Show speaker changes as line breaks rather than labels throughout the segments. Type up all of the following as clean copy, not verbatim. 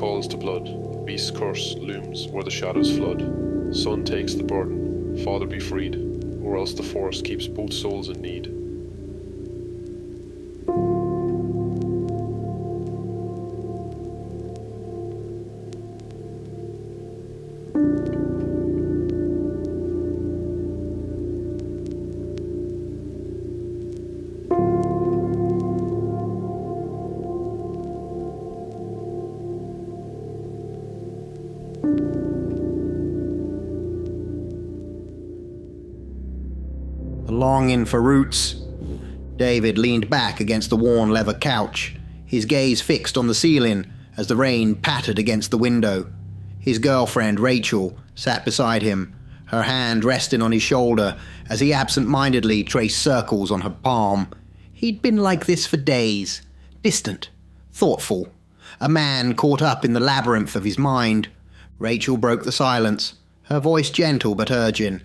calls to blood, beast's curse looms where the shadows flood. Son takes the burden, father be freed, or else the force keeps both souls in need.
Longing for roots. David leaned back against the worn leather couch, his gaze fixed on the ceiling as the rain pattered against the window. His girlfriend, Rachel, sat beside him, her hand resting on his shoulder as he absent-mindedly traced circles on her palm. He'd been like this for days, distant, thoughtful, a man caught up in the labyrinth of his mind. Rachel broke the silence, her voice gentle but urgent.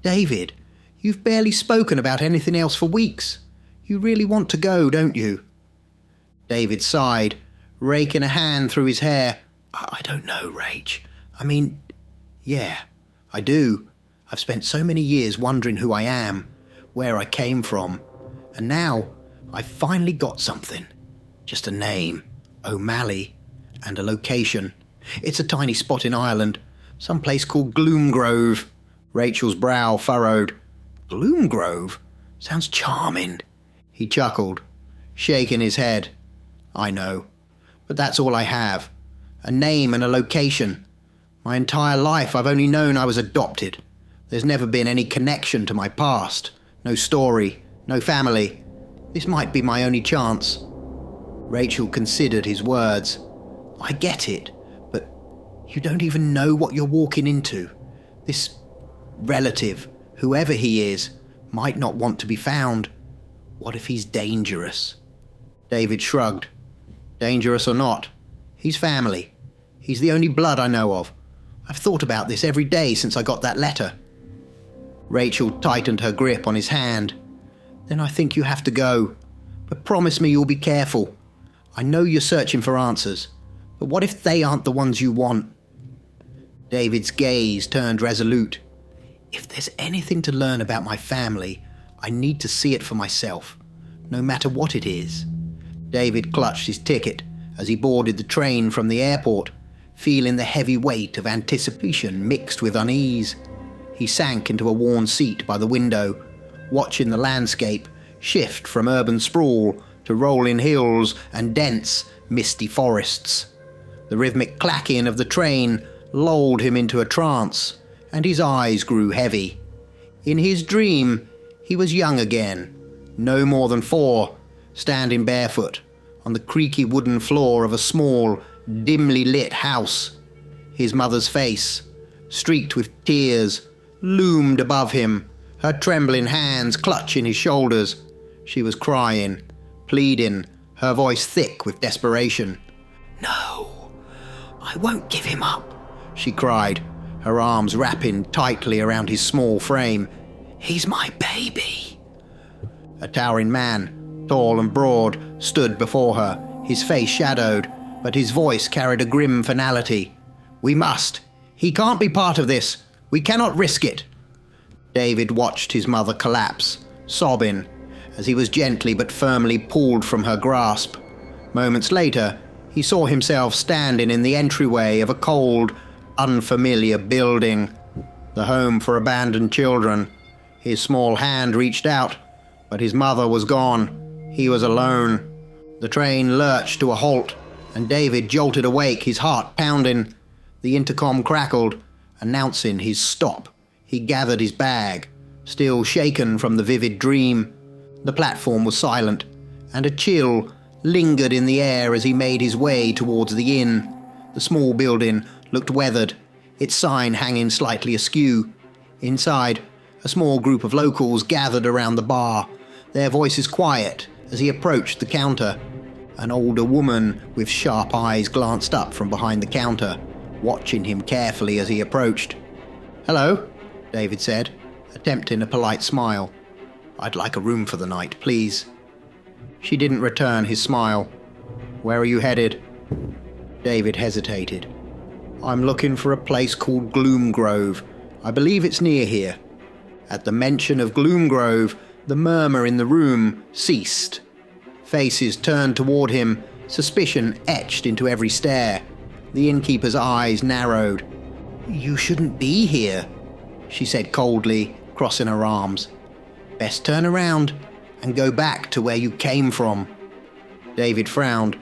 "David, you've barely spoken about anything else for weeks. You really want to go, don't you?" David sighed, raking a hand through his hair. I don't know, Rach. I mean, yeah, I do. I've spent so many years wondering who I am, where I came from, and now I've finally got something. Just a name, O'Malley, and a location. It's a tiny spot in Ireland, some place called Gloomgrove. Rachel's brow furrowed. Gloomgrove? Sounds charming. He chuckled, shaking his head. I know, but that's all I have. A name and a location. My entire life I've only known I was adopted. There's never been any connection to my past. No story, no family. This might be my only chance. Rachel considered his words. I get it, but you don't even know what you're walking into. This relative, whoever he is, might not want to be found. What if he's dangerous? David shrugged. Dangerous or not, he's family. He's the only blood I know of. I've thought about this every day since I got that letter. Rachel tightened her grip on his hand. Then I think you have to go. But promise me you'll be careful. I know you're searching for answers, but what if they aren't the ones you want? David's gaze turned resolute. If there's anything to learn about my family, I need to see it for myself, no matter what it is. David clutched his ticket as he boarded the train from the airport, feeling the heavy weight of anticipation mixed with unease. He sank into a worn seat by the window, watching the landscape shift from urban sprawl to rolling hills and dense, misty forests. The rhythmic clacking of the train lulled him into a trance, and his eyes grew heavy. In his dream, he was young again, no more than 4, standing barefoot on the creaky wooden floor of a small, dimly lit house. His mother's face, streaked with tears, loomed above him, her trembling hands clutching his shoulders. She was crying, pleading, her voice thick with desperation. "No, I won't give him up," she cried, her arms wrapping tightly around his small frame. "He's my baby." A towering man, tall and broad, stood before her, his face shadowed, but his voice carried a grim finality. "We must. He can't be part of this. We cannot risk it." David watched his mother collapse, sobbing, as he was gently but firmly pulled from her grasp. Moments later, he saw himself standing in the entryway of a cold, unfamiliar building, the home for abandoned children. His small hand reached out, but his mother was gone. He was alone. The train lurched to a halt, and David jolted awake, his heart pounding. The intercom crackled, announcing his stop. He gathered his bag, still shaken from the vivid dream. The platform was silent, and a chill lingered in the air as he made his way towards the inn. The small building looked weathered, its sign hanging slightly askew. Inside, a small group of locals gathered around the bar, their voices quiet as he approached the counter. An older woman with sharp eyes glanced up from behind the counter, watching him carefully as he approached. "Hello," David said, attempting a polite smile. "I'd like a room for the night, please." She didn't return his smile. "Where are you headed?" David hesitated. "I'm looking for a place called Gloomgrove. I believe it's near here." At the mention of Gloomgrove, the murmur in the room ceased. Faces turned toward him, suspicion etched into every stare. The innkeeper's eyes narrowed. "You shouldn't be here," she said coldly, crossing her arms. "Best turn around and go back to where you came from." David frowned.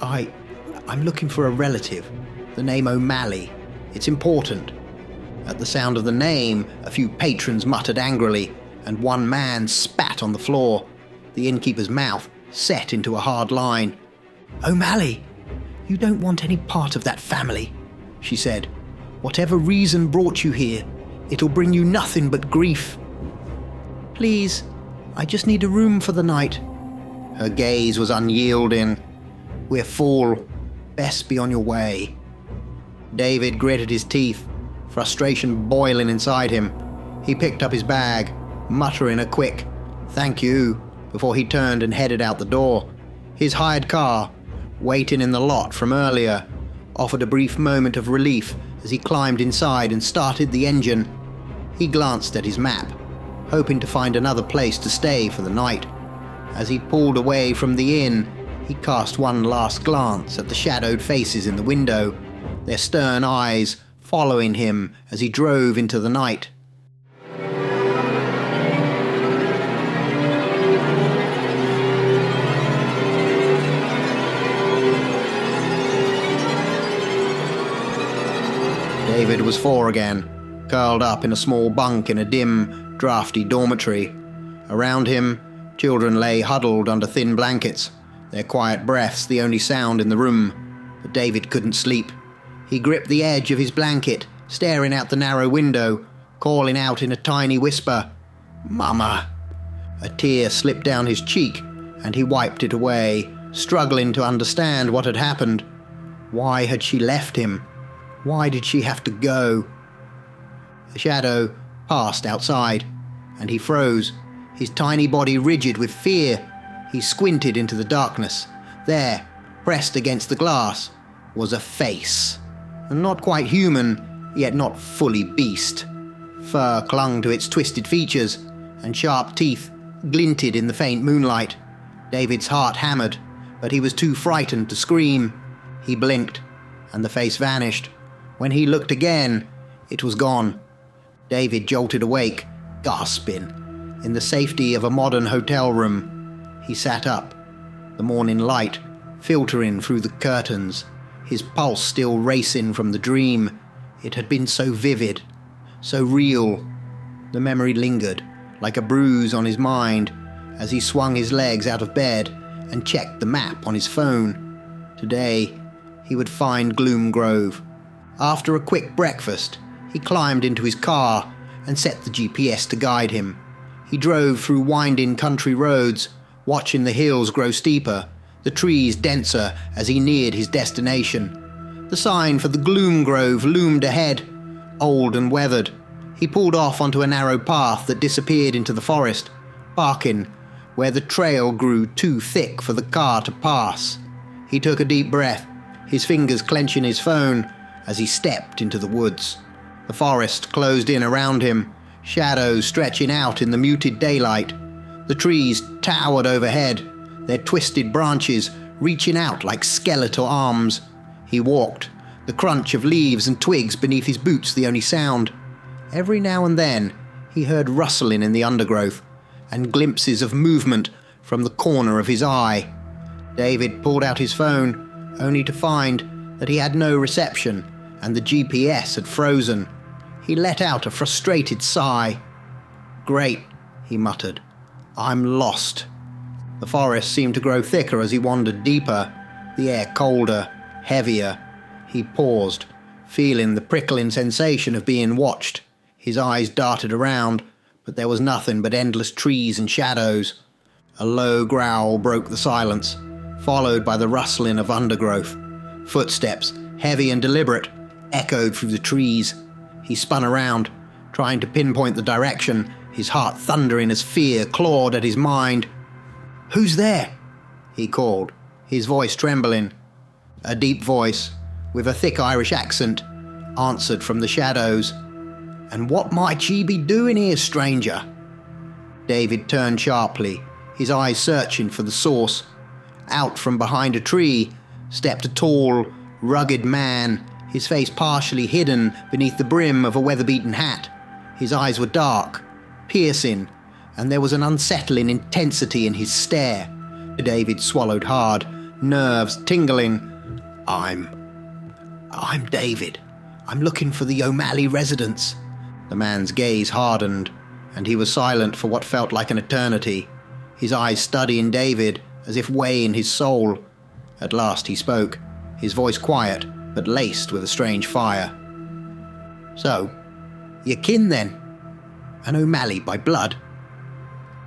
I'm looking for a relative. The name O'Malley. It's important." At the sound of the name, a few patrons muttered angrily, and one man spat on the floor. The innkeeper's mouth set into a hard line. "O'Malley, you don't want any part of that family," she said. "Whatever reason brought you here, it'll bring you nothing but grief." "Please, I just need a room for the night." Her gaze was unyielding. "We're full. Best be on your way." David gritted his teeth, frustration boiling inside him. He picked up his bag, muttering a quick, "Thank you," before he turned and headed out the door. His hired car, waiting in the lot from earlier, offered a brief moment of relief as he climbed inside and started the engine. He glanced at his map, hoping to find another place to stay for the night. As he pulled away from the inn, he cast one last glance at the shadowed faces in the window, their stern eyes following him as he drove into the night. David was 4 again, curled up in a small bunk in a dim, drafty dormitory. Around him, children lay huddled under thin blankets, their quiet breaths the only sound in the room. But David couldn't sleep. He gripped the edge of his blanket, staring out the narrow window, calling out in a tiny whisper, "Mama!" A tear slipped down his cheek, and he wiped it away, struggling to understand what had happened. Why had she left him? Why did she have to go? A shadow passed outside, and he froze, his tiny body rigid with fear. He squinted into the darkness. There, pressed against the glass, was a face. Not quite human, yet not fully beast. Fur clung to its twisted features, and sharp teeth glinted in the faint moonlight. David's heart hammered, but he was too frightened to scream. He blinked, and the face vanished. When he looked again, it was gone. David jolted awake, gasping. In the safety of a modern hotel room, he sat up, the morning light filtering through the curtains, his pulse still racing from the dream. It had been so vivid, so real. The memory lingered, like a bruise on his mind, as he swung his legs out of bed and checked the map on his phone. Today, he would find Gloomgrove. After a quick breakfast, he climbed into his car and set the GPS to guide him. He drove through winding country roads, watching the hills grow steeper, the trees denser as he neared his destination. The sign for the Gloomgrove loomed ahead, old and weathered. He pulled off onto a narrow path that disappeared into the forest, parking where the trail grew too thick for the car to pass. He took a deep breath, his fingers clenching his phone as he stepped into the woods. The forest closed in around him, shadows stretching out in the muted daylight. The trees towered overhead, their twisted branches reaching out like skeletal arms. He walked, the crunch of leaves and twigs beneath his boots the only sound. Every now and then, he heard rustling in the undergrowth, and glimpses of movement from the corner of his eye. David pulled out his phone, only to find that he had no reception, and the GPS had frozen. He let out a frustrated sigh. "Great," he muttered. "I'm lost." The forest seemed to grow thicker as he wandered deeper, the air colder, heavier. He paused, feeling the prickling sensation of being watched. His eyes darted around, but there was nothing but endless trees and shadows. A low growl broke the silence, followed by the rustling of undergrowth. Footsteps, heavy and deliberate, echoed through the trees. He spun around, trying to pinpoint the direction, his heart thundering as fear clawed at his mind. "Who's there?" he called, his voice trembling. A deep voice, with a thick Irish accent, answered from the shadows. "And what might ye be doing here, stranger?" David turned sharply, his eyes searching for the source. Out from behind a tree stepped a tall, rugged man, his face partially hidden beneath the brim of a weather-beaten hat. His eyes were dark, piercing, and there was an unsettling intensity in his stare. David swallowed hard, nerves tingling. I'm David. I'm looking for the O'Malley residence." The man's gaze hardened, and he was silent for what felt like an eternity, his eyes studying David as if weighing his soul. At last he spoke, his voice quiet but laced with a strange fire. "So, you're kin then? An O'Malley by blood?"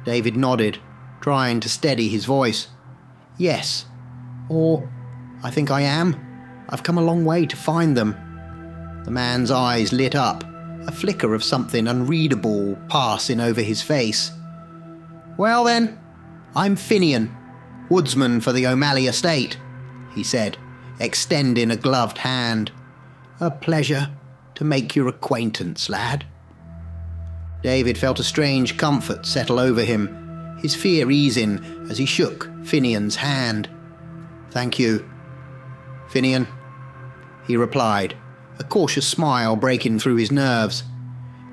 David nodded, trying to steady his voice. "Yes. Or, I think I am. I've come a long way to find them." The man's eyes lit up, a flicker of something unreadable passing over his face. "Well then, I'm Finnian, woodsman for the O'Malley estate," he said, extending a gloved hand. "A pleasure to make your acquaintance, lad." David felt a strange comfort settle over him, his fear easing as he shook Finnian's hand. "Thank you, Finnian," he replied, a cautious smile breaking through his nerves.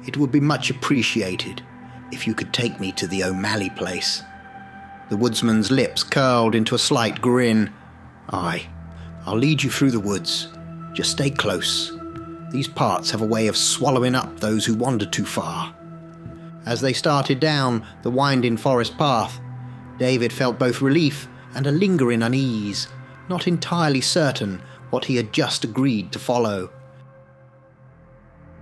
"It would be much appreciated if you could take me to the O'Malley place." The woodsman's lips curled into a slight grin. "Aye, I'll lead you through the woods. Just stay close. These parts have a way of swallowing up those who wander too far." As they started down the winding forest path, David felt both relief and a lingering unease, not entirely certain what he had just agreed to follow.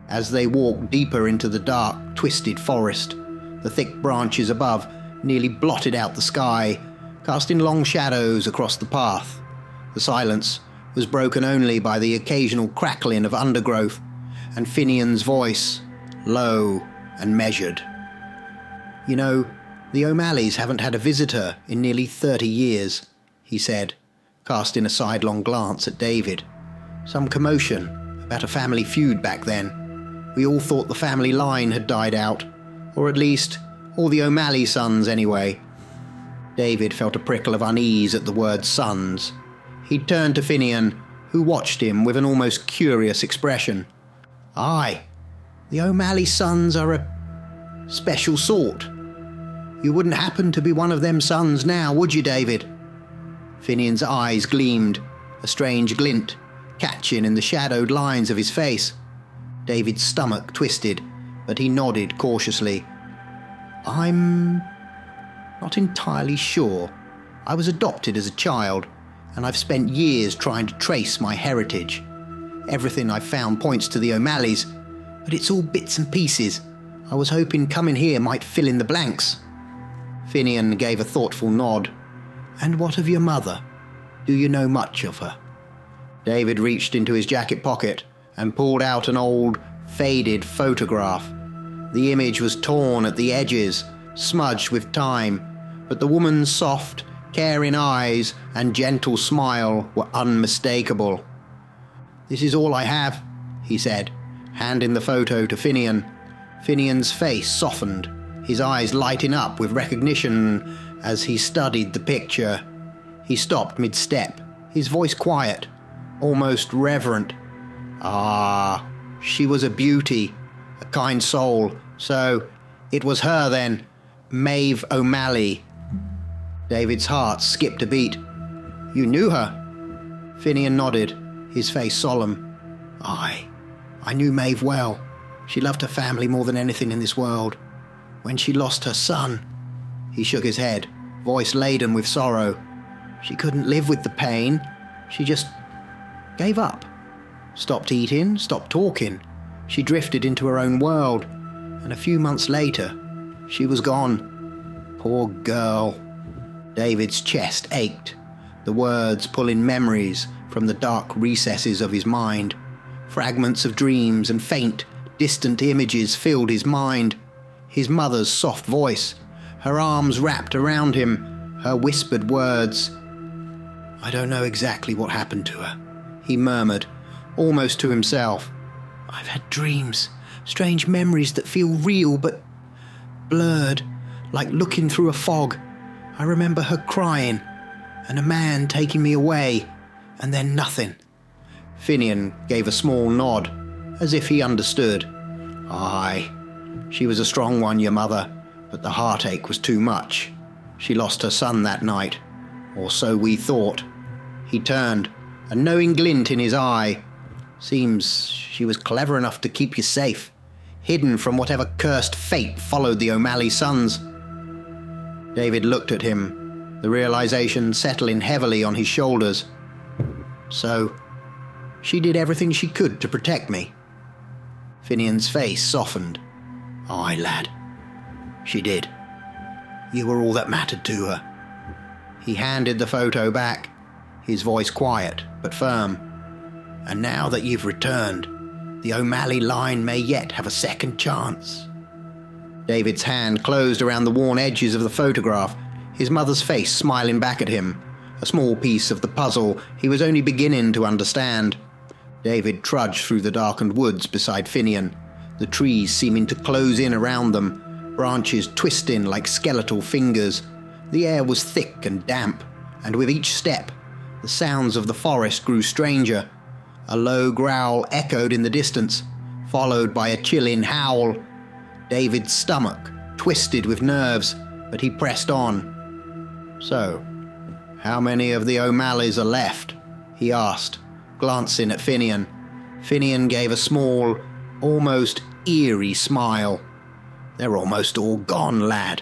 As they walked deeper into the dark, twisted forest, the thick branches above nearly blotted out the sky, casting long shadows across the path. The silence was broken only by the occasional crackling of undergrowth, and Finian's voice, low and measured. "You know, the O'Malleys haven't had a visitor in nearly 30 years, he said, casting a sidelong glance at David. "Some commotion about a family feud back then. We all thought the family line had died out, or at least all the O'Malley sons anyway." David felt a prickle of unease at the word sons. He turned to Finnian, who watched him with an almost curious expression. "Aye, the O'Malley sons are a special sort. You wouldn't happen to be one of them sons now, would you, David?" Finian's eyes gleamed, a strange glint, catching in the shadowed lines of his face. David's stomach twisted, but he nodded cautiously. "I'm not entirely sure. I was adopted as a child, and I've spent years trying to trace my heritage. Everything I've found points to the O'Malleys, but it's all bits and pieces. I was hoping coming here might fill in the blanks." Finnian gave a thoughtful nod. "And what of your mother? Do you know much of her?" David reached into his jacket pocket and pulled out an old, faded photograph. The image was torn at the edges, smudged with time, but the woman's soft, caring eyes and gentle smile were unmistakable. "This is all I have," he said, handing the photo to Finnian. Finian's face softened, his eyes lighting up with recognition as he studied the picture. He stopped mid-step, his voice quiet, almost reverent. "Ah, she was a beauty, a kind soul. So, it was her then, Maeve O'Malley." David's heart skipped a beat. "You knew her?" Finnian nodded, his face solemn. "Aye, I knew Maeve well. She loved her family more than anything in this world. When she lost her son," he shook his head, voice laden with sorrow, "she couldn't live with the pain. She just gave up. Stopped eating, stopped talking. She drifted into her own world, and a few months later, she was gone. Poor girl." David's chest ached, the words pulling memories from the dark recesses of his mind. Fragments of dreams and faint, distant images filled his mind. His mother's soft voice, her arms wrapped around him, her whispered words. I don't know exactly what happened to her, he murmured, almost to himself. I've had dreams, strange memories that feel real but blurred, like looking through a fog. I remember her crying, and a man taking me away, and then nothing. Finnian gave a small nod, as if he understood. Aye, she was a strong one, your mother, but the heartache was too much. She lost her son that night, or so we thought. He turned, a knowing glint in his eye. Seems she was clever enough to keep you safe, hidden from whatever cursed fate followed the O'Malley sons. David looked at him, the realization settling heavily on his shoulders. So, she did everything she could to protect me. Finian's face softened. Aye, lad. She did. You were all that mattered to her. He handed the photo back, his voice quiet but firm. And now that you've returned, the O'Malley line may yet have a second chance. David's hand closed around the worn edges of the photograph, his mother's face smiling back at him, a small piece of the puzzle he was only beginning to understand. David trudged through the darkened woods beside Finnian, the trees seeming to close in around them, branches twisting like skeletal fingers. The air was thick and damp, and with each step, the sounds of the forest grew stranger. A low growl echoed in the distance, followed by a chilling howl. David's stomach twisted with nerves, but he pressed on. So, how many of the O'Malleys are left? He asked, glancing at Finnian. Finnian gave a small, almost eerie smile. They're almost all gone, lad.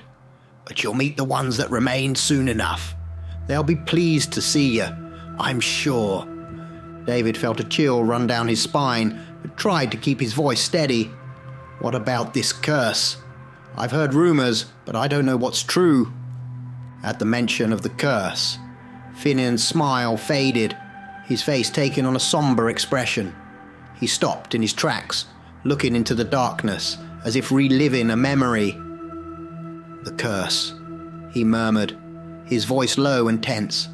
But you'll meet the ones that remain soon enough. They'll be pleased to see you, I'm sure. David felt a chill run down his spine, but tried to keep his voice steady. What about this curse? I've heard rumors, but I don't know what's true. At the mention of the curse, Finian's smile faded, his face taking on a somber expression. He stopped in his tracks, looking into the darkness, as if reliving a memory. The curse, he murmured, his voice low and tense.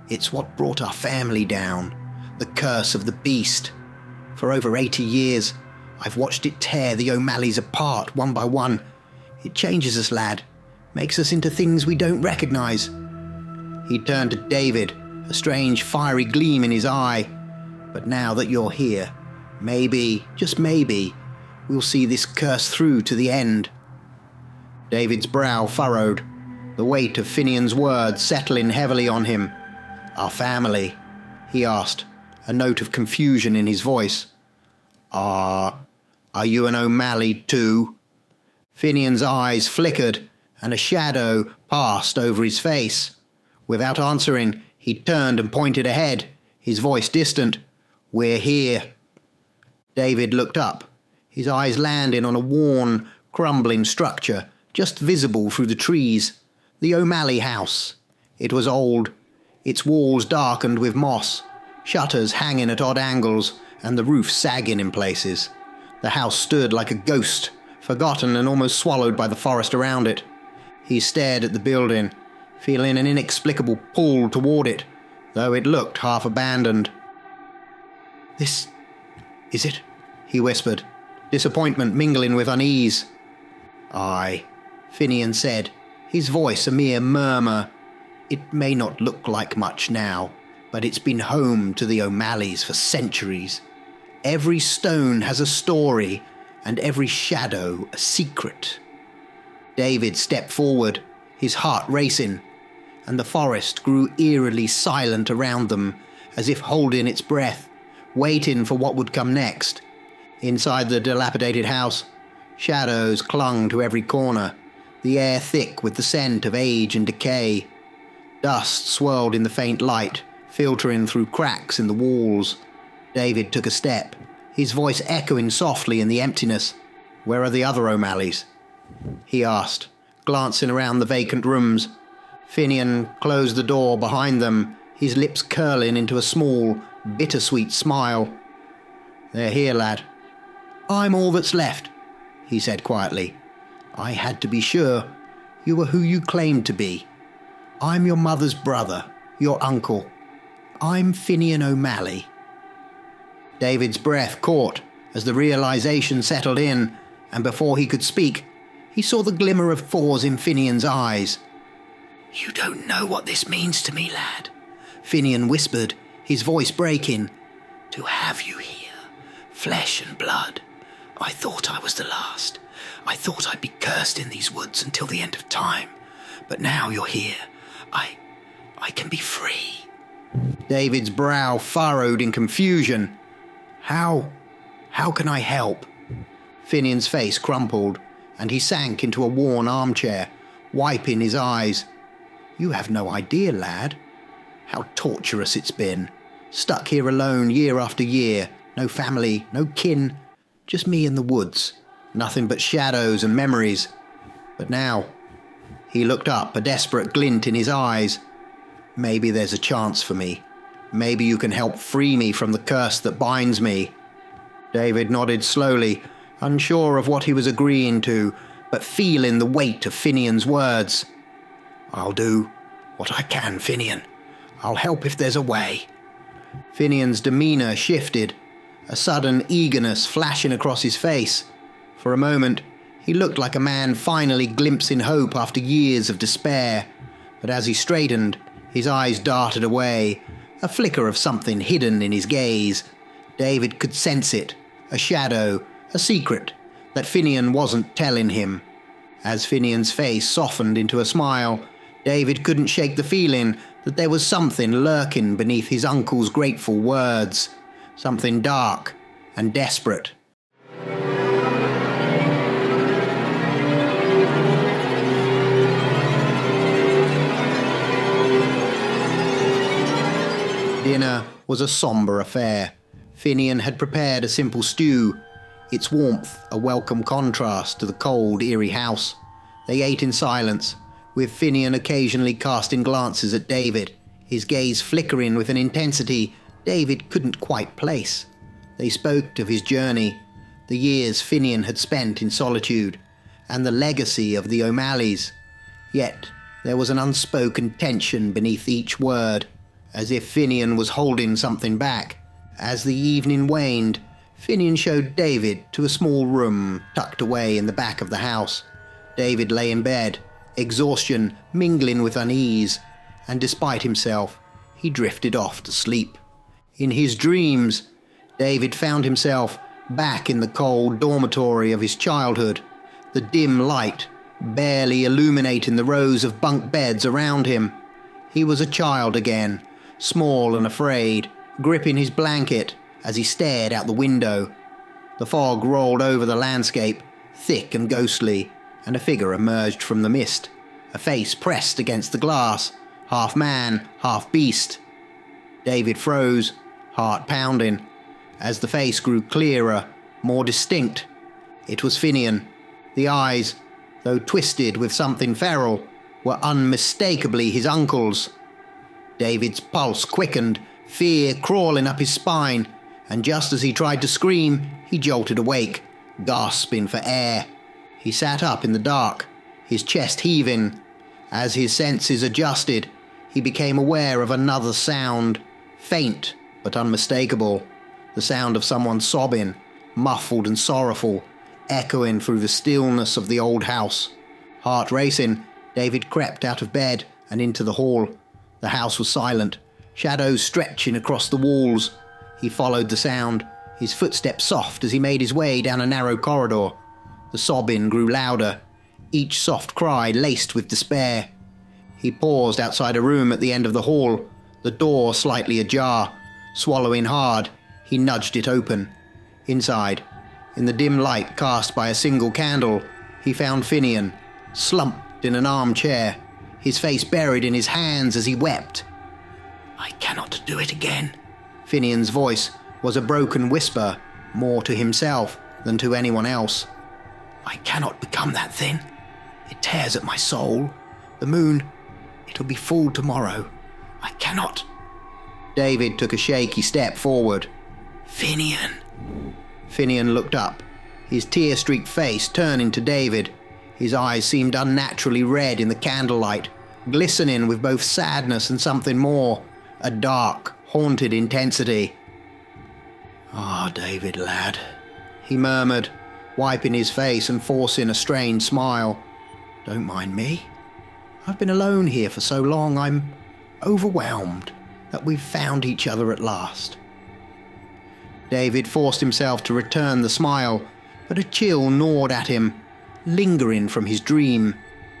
It's what brought our family down, the curse of the beast. For over 80 years, I've watched it tear the O'Malleys apart one by one. It changes us, lad, makes us into things we don't recognize. He turned to David, a strange fiery gleam in his eye. But now that you're here, maybe, just maybe, we'll see this curse through to the end. David's brow furrowed, the weight of Finian's words settling heavily on him. Our family, he asked, a note of confusion in his voice. Are you an O'Malley too? Finian's eyes flickered, and a shadow passed over his face. Without answering, he turned and pointed ahead, his voice distant. We're here. David looked up, his eyes landing on a worn, crumbling structure, just visible through the trees. The O'Malley house. It was old, its walls darkened with moss, shutters hanging at odd angles, and the roof sagging in places. The house stood like a ghost, forgotten and almost swallowed by the forest around it. He stared at the building, feeling an inexplicable pull toward it, though it looked half abandoned. This is it? He whispered, disappointment mingling with unease. Aye, Finnian said, his voice a mere murmur. It may not look like much now, but it's been home to the O'Malleys for centuries. Every stone has a story, and every shadow a secret. David stepped forward, his heart racing, and the forest grew eerily silent around them, as if holding its breath, waiting for what would come next. Inside the dilapidated house, shadows clung to every corner, the air thick with the scent of age and decay. Dust swirled in the faint light, filtering through cracks in the walls. David took a step, his voice echoing softly in the emptiness. Where are the other O'Malleys? He asked, glancing around the vacant rooms. Finnian closed the door behind them, his lips curling into a small, bittersweet smile. They're here, lad. I'm all that's left, he said quietly. I had to be sure. You were who you claimed to be. I'm your mother's brother, your uncle. I'm Finnian O'Malley." David's breath caught as the realization settled in, and before he could speak, he saw the glimmer of thought in Finian's eyes. "You don't know what this means to me, lad," Finnian whispered, his voice breaking. "To have you here, flesh and blood. I thought I was the last. I thought I'd be cursed in these woods until the end of time. But now you're here. I can be free." David's brow furrowed in confusion. How can I help?" Finian's face crumpled, and he sank into a worn armchair, wiping his eyes. "You have no idea, lad, how torturous it's been. Stuck here alone year after year, no family, no kin, just me in the woods, nothing but shadows and memories. But now," he looked up, a desperate glint in his eyes, "maybe there's a chance for me. Maybe you can help free me from the curse that binds me." David nodded slowly, unsure of what he was agreeing to, but feeling the weight of Finian's words. "I'll do what I can, Finnian. I'll help if there's a way." Finian's demeanor shifted, a sudden eagerness flashing across his face. For a moment, he looked like a man finally glimpsing hope after years of despair. But as he straightened, his eyes darted away, a flicker of something hidden in his gaze. David could sense it, a shadow, a secret that Finnian wasn't telling him. As Finian's face softened into a smile, David couldn't shake the feeling that there was something lurking beneath his uncle's grateful words, something dark and desperate. Dinner was a sombre affair. Finnian had prepared a simple stew, its warmth a welcome contrast to the cold, eerie house. They ate in silence, with Finnian occasionally casting glances at David, his gaze flickering with an intensity David couldn't quite place. They spoke of his journey, the years Finnian had spent in solitude, and the legacy of the O'Malleys. Yet there was an unspoken tension beneath each word, as if Finnian was holding something back. As the evening waned, Finnian showed David to a small room tucked away in the back of the house. David lay in bed, exhaustion mingling with unease, and despite himself, he drifted off to sleep. In his dreams, David found himself back in the cold dormitory of his childhood, the dim light barely illuminating the rows of bunk beds around him. He was a child again, small and afraid, gripping his blanket as he stared out the window. The fog rolled over the landscape, thick and ghostly, and a figure emerged from the mist, a face pressed against the glass, half man, half beast. David froze, heart pounding, as the face grew clearer, more distinct. It was Finnian. The eyes, though twisted with something feral, were unmistakably his uncle's. David's pulse quickened, fear crawling up his spine, and just as he tried to scream, he jolted awake, gasping for air. He sat up in the dark, his chest heaving. As his senses adjusted, he became aware of another sound, faint but unmistakable, the sound of someone sobbing, muffled and sorrowful, echoing through the stillness of the old house. Heart racing, David crept out of bed and into the hall. The house was silent, shadows stretching across the walls. He followed the sound, his footsteps soft as he made his way down a narrow corridor. The sobbing grew louder, each soft cry laced with despair. He paused outside a room at the end of the hall, the door slightly ajar. Swallowing hard, he nudged it open. Inside, in the dim light cast by a single candle, he found Finnian, slumped in an armchair, his face buried in his hands as he wept. "I cannot do it again." Finnian's voice was a broken whisper, more to himself than to anyone else. "I cannot become that thing. It tears at my soul. The moon, it'll be full tomorrow. I cannot." David took a shaky step forward. "Finnian." Finnian looked up, his tear-streaked face turning to David. His eyes seemed unnaturally red in the candlelight, glistening with both sadness and something more, a dark, haunted intensity. "Ah, David, lad," he murmured, wiping his face and forcing a strained smile. "Don't mind me. I've been alone here for so long, I'm overwhelmed that we've found each other at last." David forced himself to return the smile, but a chill gnawed at him, lingering from his dream.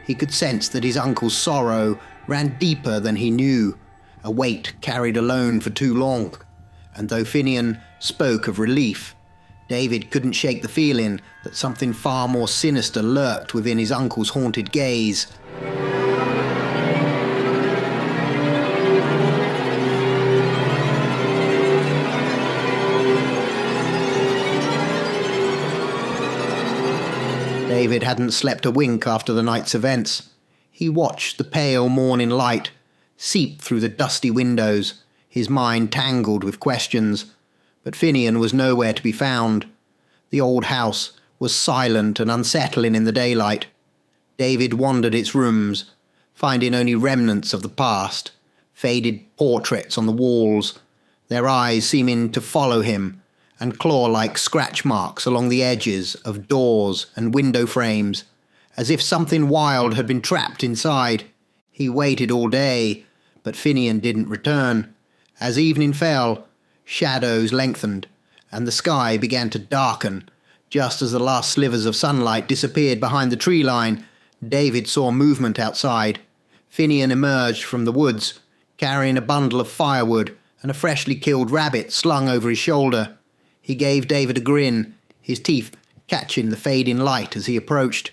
He could sense that his uncle's sorrow ran deeper than he knew, a weight carried alone for too long. And though Finnian spoke of relief, David couldn't shake the feeling that something far more sinister lurked within his uncle's haunted gaze. David hadn't slept a wink after the night's events. He watched the pale morning light seep through the dusty windows, his mind tangled with questions. But Finnian was nowhere to be found. The old house was silent and unsettling in the daylight. David wandered its rooms, finding only remnants of the past, faded portraits on the walls, their eyes seeming to follow him, and claw-like scratch marks along the edges of doors and window frames, as if something wild had been trapped inside. He waited all day, but Finnian didn't return. As evening fell, shadows lengthened, and the sky began to darken. Just as the last slivers of sunlight disappeared behind the tree line, David saw movement outside. Finnian emerged from the woods, carrying a bundle of firewood and a freshly killed rabbit slung over his shoulder. He gave David a grin, his teeth catching the fading light as he approached.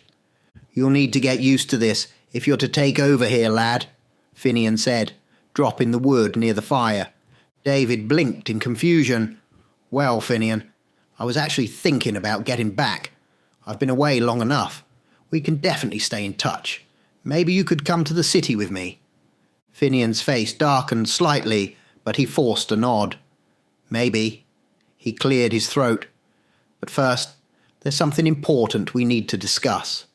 "You'll need to get used to this if you're to take over here, lad," Finnian said, dropping the wood near the fire. David blinked in confusion. "Well, Finnian, I was actually thinking about getting back. I've been away long enough. We can definitely stay in touch. Maybe you could come to the city with me." Finnian's face darkened slightly, but he forced a nod. "Maybe." He cleared his throat. "But first, there's something important we need to discuss.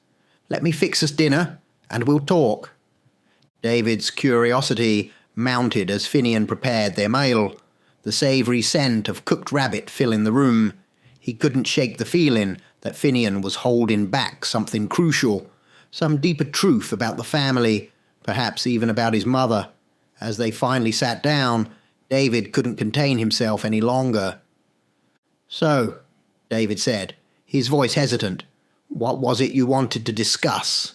Let me fix us dinner, and we'll talk." David's curiosity mounted as Finnian prepared their meal, the savoury scent of cooked rabbit filling the room. He couldn't shake the feeling that Finnian was holding back something crucial, some deeper truth about the family, perhaps even about his mother. As they finally sat down, David couldn't contain himself any longer. "So," David said, his voice hesitant, "what was it you wanted to discuss?"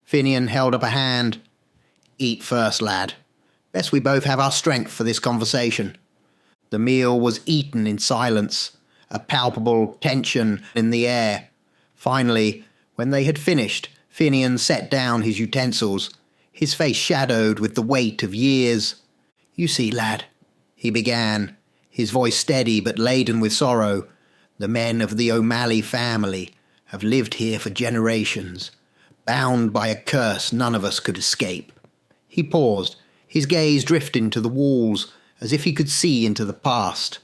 Finnian held up a hand. "Eat first, lad. Best we both have our strength for this conversation." The meal was eaten in silence, a palpable tension in the air. Finally, when they had finished, Finnian set down his utensils, his face shadowed with the weight of years. "You see, lad," he began, his voice steady but laden with sorrow, "the men of the O'Malley family have lived here for generations, bound by a curse none of us could escape." He paused, his gaze drifting to the walls, as if he could see into the past.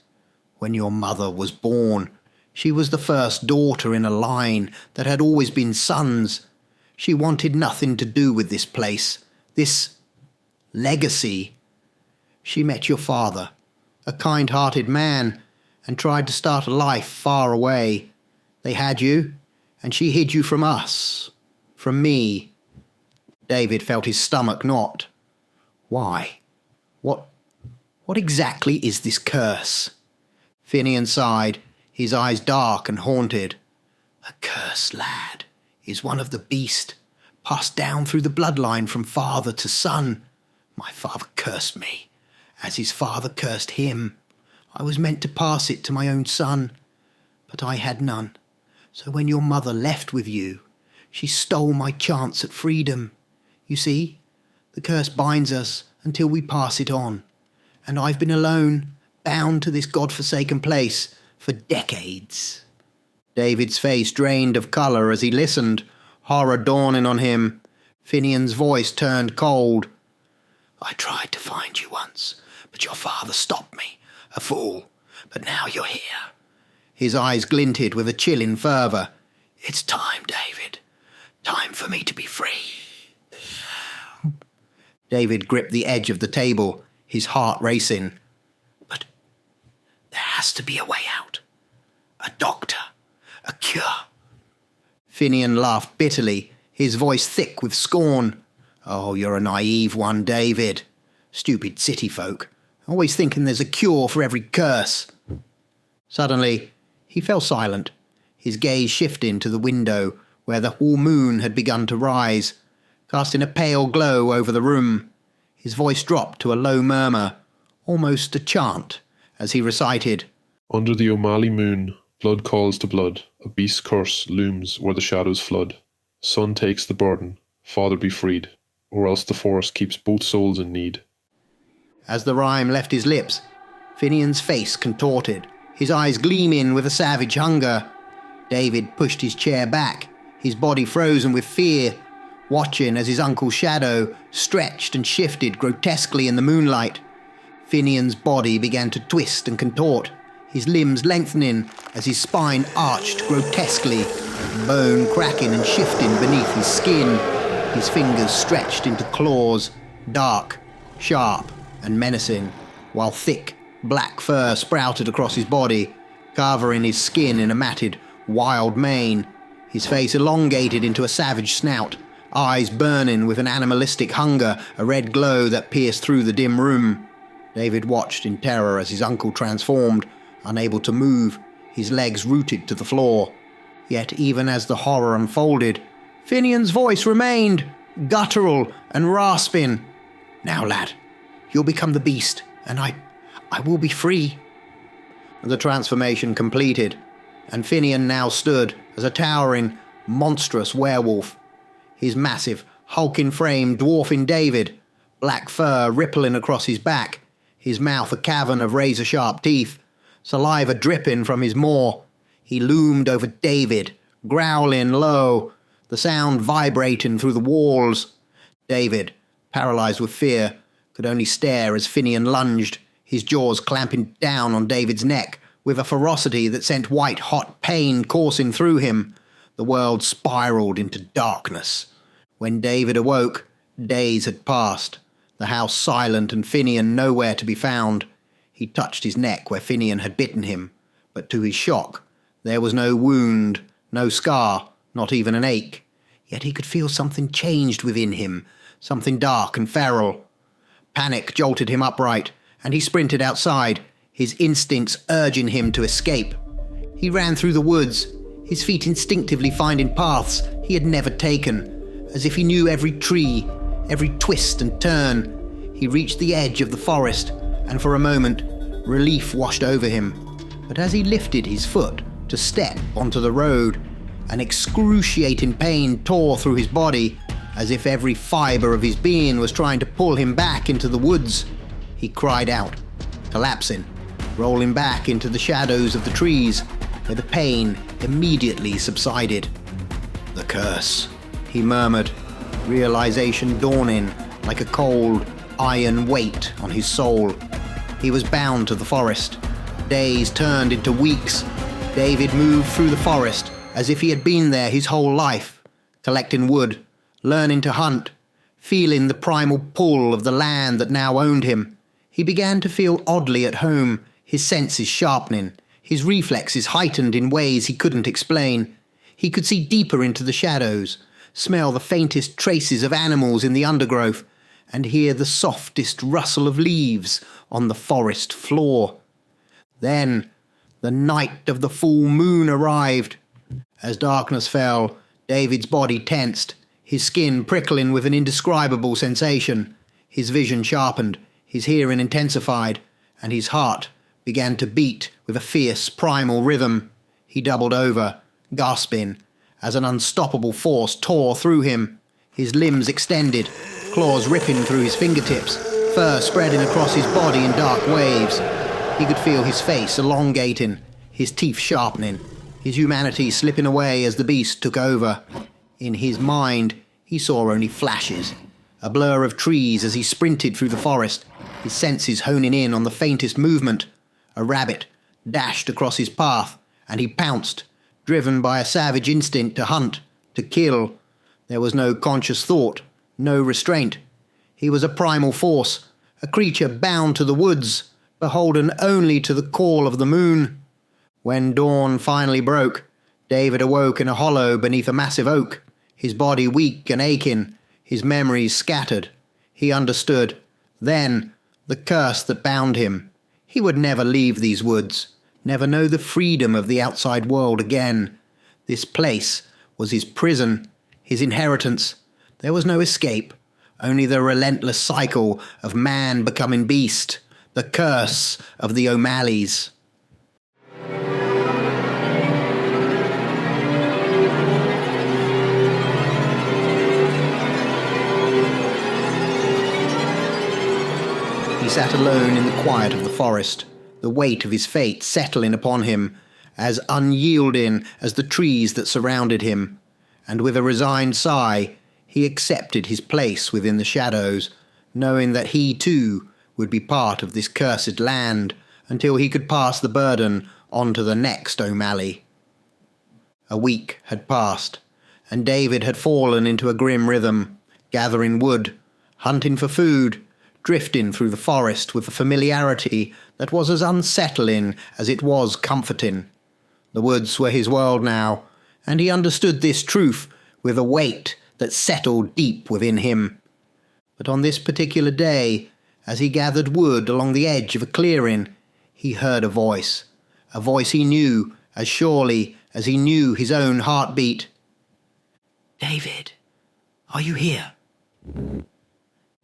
"When your mother was born, she was the first daughter in a line that had always been sons. She wanted nothing to do with this place, this legacy. She met your father, a kind-hearted man, and tried to start a life far away. They had you, and she hid you from us, from me." David felt his stomach knot. "Why? What exactly is this curse?" Finnian sighed, his eyes dark and haunted. "A curse, lad, is one of the beast, passed down through the bloodline from father to son. My father cursed me, as his father cursed him. I was meant to pass it to my own son, but I had none. So when your mother left with you, she stole my chance at freedom. You see, the curse binds us until we pass it on. And I've been alone, bound to this godforsaken place for decades." David's face drained of colour as he listened, horror dawning on him. Finnian's voice turned cold. "I tried to find you once, but your father stopped me, a fool. But now you're here." His eyes glinted with a chilling fervour. "It's time, David. Time for me to be free." David gripped the edge of the table, his heart racing. has to be a way out. A doctor. A cure. Finnian laughed bitterly, his voice thick with scorn. Oh, you're a naive one, David. Stupid city folk, always thinking there's a cure for every curse. Suddenly, he fell silent, his gaze shifting to the window where the full moon had begun to rise, casting a pale glow over the room. His voice dropped to a low murmur, almost a chant, as he recited,
Under the O'Malley moon, blood calls to blood, a beast's curse looms where the shadows flood. Son takes the burden, father be freed, or else the forest keeps both souls in need.
As the rhyme left his lips, Finian's face contorted, his eyes gleaming with a savage hunger. David pushed his chair back, his body frozen with fear, watching as his uncle's shadow stretched and shifted grotesquely in the moonlight. Finian's body began to twist and contort, his limbs lengthening as his spine arched grotesquely, bone cracking and shifting beneath his skin. His fingers stretched into claws, dark, sharp, and menacing, while thick, black fur sprouted across his body, covering his skin in a matted, wild mane, his face elongated into a savage snout, eyes burning with an animalistic hunger, a red glow that pierced through the dim room. David watched in terror as his uncle transformed, unable to move, his legs rooted to the floor. Yet even as the horror unfolded, Finian's voice remained, guttural and rasping. Now, lad, you'll become the beast, and I will be free. The transformation completed, and Finnian now stood as a towering, monstrous werewolf. His massive, hulking frame dwarfing David, black fur rippling across his back, his mouth a cavern of razor-sharp teeth, saliva dripping from his maw. He loomed over David, growling low, the sound vibrating through the walls. David, paralyzed with fear, could only stare as Finnian lunged, his jaws clamping down on David's neck with a ferocity that sent white-hot pain coursing through him. The world spiraled into darkness. When David awoke, days had passed, the house silent and Finnian nowhere to be found. He touched his neck where Finnian had bitten him, but to his shock, there was no wound, no scar, not even an ache. Yet he could feel something changed within him, something dark and feral. Panic jolted him upright, and he sprinted outside, his instincts urging him to escape. He ran through the woods, his feet instinctively finding paths he had never taken, as if he knew every tree, every twist and turn. He reached the edge of the forest, and for a moment, relief washed over him. But as he lifted his foot to step onto the road, an excruciating pain tore through his body, as if every fibre of his being was trying to pull him back into the woods. He cried out, collapsing, rolling back into the shadows of the trees, where the pain immediately subsided. The curse, he murmured, realization dawning like a cold, iron weight on his soul. He was bound to the forest. Days turned into weeks. David moved through the forest as if he had been there his whole life, collecting wood, learning to hunt, feeling the primal pull of the land that now owned him. He began to feel oddly at home, his senses sharpening, his reflexes heightened in ways he couldn't explain. He could see deeper into the shadows, smell the faintest traces of animals in the undergrowth, and hear the softest rustle of leaves on the forest floor. Then, the night of the full moon arrived. As darkness fell, David's body tensed, his skin prickling with an indescribable sensation. His vision sharpened, his hearing intensified, and his heart began to beat with a fierce primal rhythm. He doubled over, gasping, as an unstoppable force tore through him. His limbs extended, claws ripping through his fingertips, fur spreading across his body in dark waves. He could feel his face elongating, his teeth sharpening, his humanity slipping away as the beast took over. In his mind, he saw only flashes, a blur of trees as he sprinted through the forest, his senses honing in on the faintest movement. A rabbit dashed across his path, and he pounced, driven by a savage instinct to hunt, to kill. There was no conscious thought, no restraint. He was a primal force, a creature bound to the woods, beholden only to the call of the moon. When dawn finally broke, David awoke in a hollow beneath a massive oak, his body weak and aching, his memories scattered. He understood, then, the curse that bound him. He would never leave these woods, never know the freedom of the outside world again. This place was his prison, his inheritance. There was no escape, only the relentless cycle of man becoming beast, the curse of the O'Malleys. He sat alone in the quiet of the forest, the weight of his fate settling upon him, as unyielding as the trees that surrounded him, and with a resigned sigh he accepted his place within the shadows, knowing that he too would be part of this cursed land until he could pass the burden on to the next O'Malley. A week had passed, and David had fallen into a grim rhythm, gathering wood, hunting for food, drifting through the forest with a familiarity that was as unsettling as it was comforting. The woods were his world now, and he understood this truth with a weight that settled deep within him. But on this particular day, as he gathered wood along the edge of a clearing, he heard a voice he knew as surely as he knew his own heartbeat. "David, are you here?"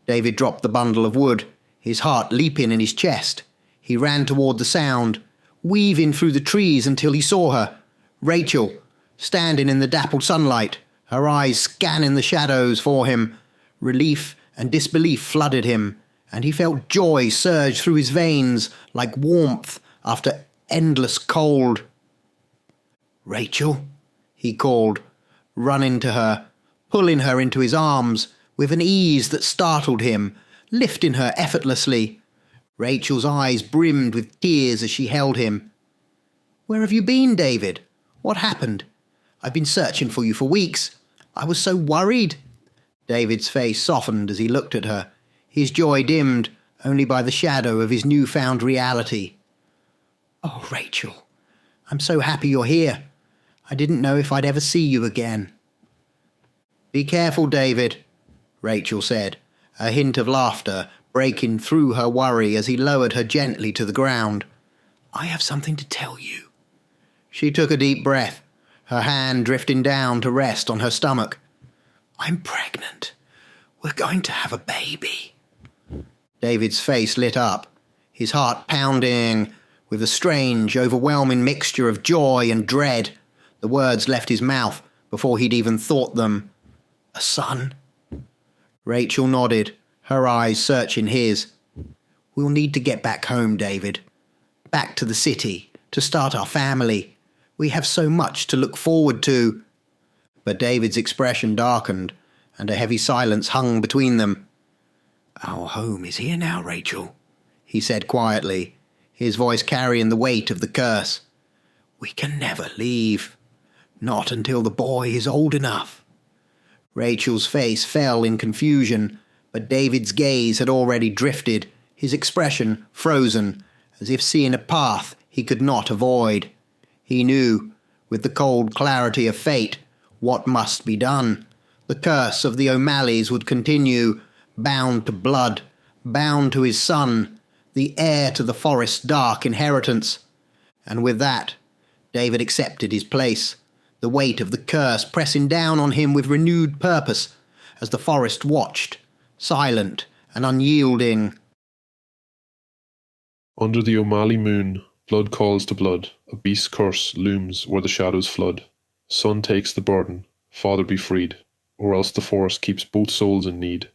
David dropped the bundle of wood, his heart leaping in his chest. He ran toward the sound, weaving through the trees until he saw her, Rachel, standing in the dappled sunlight, her eyes scanning the shadows for him. Relief and disbelief flooded him, and he felt joy surge through his veins like warmth after endless cold. "Rachel," he called, running to her, pulling her into his arms with an ease that startled him, lifting her effortlessly. Rachel's eyes brimmed with tears as she held him. "Where have you been, David? What happened? I've been searching for you for weeks. I was so worried." David's face softened as he looked at her, his joy dimmed only by the shadow of his newfound reality. "Oh, Rachel, I'm so happy you're here. I didn't know if I'd ever see you again." "Be careful, David," Rachel said, a hint of laughter breaking through her worry as he lowered her gently to the ground. "I have something to tell you." She took a deep breath, her hand drifting down to rest on her stomach. "I'm pregnant. We're going to have a baby." David's face lit up, his heart pounding with a strange, overwhelming mixture of joy and dread. The words left his mouth before he'd even thought them. "A son?" Rachel nodded, her eyes searching his. "We'll need to get back home, David. Back to the city, to start our family. We have so much to look forward to." But David's expression darkened, and a heavy silence hung between them. "Our home is here now, Rachel," he said quietly, his voice carrying the weight of the curse. "We can never leave. Not until the boy is old enough." Rachel's face fell in confusion, but David's gaze had already drifted, his expression frozen, as if seeing a path he could not avoid. He knew, with the cold clarity of fate, what must be done. The curse of the O'Malleys would continue, bound to blood, bound to his son, the heir to the forest's dark inheritance. And with that, David accepted his place, the weight of the curse pressing down on him with renewed purpose, as the forest watched, silent and unyielding.
Under the O'Malley moon, blood calls to blood, a beast's curse looms where the shadows flood. Son takes the burden, father be freed, or else the forest keeps both souls in need.